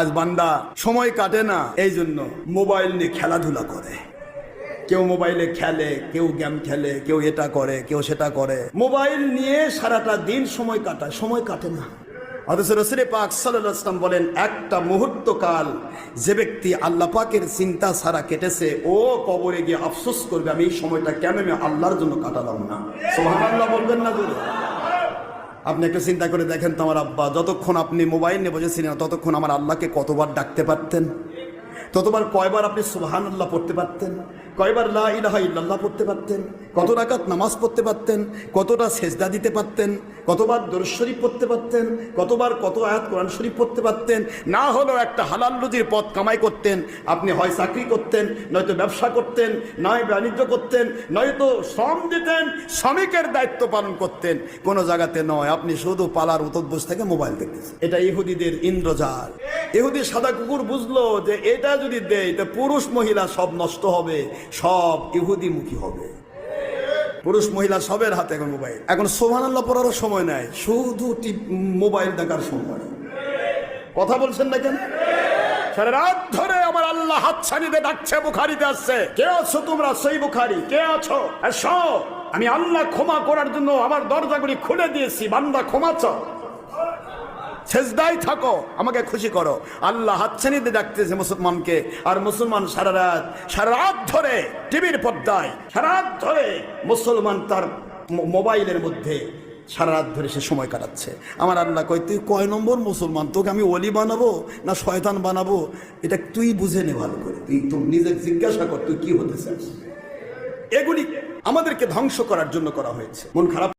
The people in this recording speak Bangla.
আজ বান্দা সময় কাটে না, এই জন্য মোবাইল নিয়ে খেলাধুলা করে। কেউ মোবাইলে খেলে, কেউ গেম খেলে, কেউ এটা করে, কেউ সেটা করে। মোবাইল নিয়ে সারাটা দিন সময় কাটায়, সময় কাটে না। অথচ রাসূল পাক সাল্লাল্লাহু আলাইহি ওয়াসাল্লাম বলেন, একটা মুহূর্ত কাল যে ব্যক্তি আল্লাহ পাকের চিন্তা ছাড়া কেটেছে, ও কবরে গিয়ে আফসোস করবে, আমি এই সময়টা কেন আমি আল্লাহর জন্য কাটালাম না। সুবহানাল্লাহ বলবেন না জোরে? আপনি একটু চিন্তা করে দেখেন তো, আমার আব্বা যতক্ষণ আপনি মোবাইল নিয়ে বসেছিলেন ততক্ষণ আমার আল্লাহকে কতবার ডাকতে পারতেন? ততবার কয়বার আপনি সুবহানাল্লাহ পড়তে পারতেন? কয়বার লা ইলাহা ইল্লাল্লাহ পড়তে পারতেন? কত রাকাত নামাজ পড়তে পারতেন? কতটা সেজদা দিতে পারতেন? কতবার দরুদ শরীফ পড়তে পারতেন? কতবার কত আয়াত কোরআন শরীফ পড়তে পারতেন? না হলেও একটা হালাল রুজির পথ কামাই করতেন। আপনি হয় চাকরি করতেন, নয়তো ব্যবসা করতেন, নয় বাণিজ্য করতেন, নয়তো শ্রম দিতেন, শ্রমিকের দায়িত্ব পালন করতেন। কোনো জায়গাতে নয়, আপনি শুধু পালার উতোদ্বোস থেকে মোবাইল দেখতেছেন। এটা ইহুদিদের ইন্দ্রজাল। ইহুদি সাদা কুকুর বুঝলো যে এটা যদি দেয় তো পুরুষ মহিলা সব নষ্ট হবে, সব ইহুদি মুখী হবে। পুরুষ মহিলা সবের হাতে এখন মোবাইল। এখন সুবহানাল্লাহ পড়ারও সময় নাই, শুধু মোবাইল দেখার সময়। কথা বলছেন না কেন? সারা রাত ধরে আমার আল্লাহ হাতছানিতে ডাকছে, বুখারীতে আসছে, কে আছো তোমরা? সহিহ বুখারী। কে আছো? এসো, আমি আল্লাহ ক্ষমা করার জন্য আমার দরজাগুলি খুলে দিয়েছি, বান্দা ক্ষমা চাও, সেজদায় থাকো, আমাকে খুশি করো। আল্লাহ হাতছানিতে ডাকতেছে মুসলমানকে, আর মুসলমান সারা রাত ধরে টিভির পর্দায়, সারা রাত ধরে মুসলমান তার মোবাইলের মধ্যে সারা রাত ধরে সে সময় কাটাচ্ছে। আমার আল্লাহ কয়, তুই কয় নম্বর মুসলমান? তোকে আমি ওলি বানাবো না শয়তান বানাবো? এটা তুই বুঝে নে ভালো করে, তুই তো নিজে জিজ্ঞাসা কর তুই কি হতে চাস। এগুলি আমাদেরকে ধ্বংস করার জন্য করা হয়েছে। মন খারাপ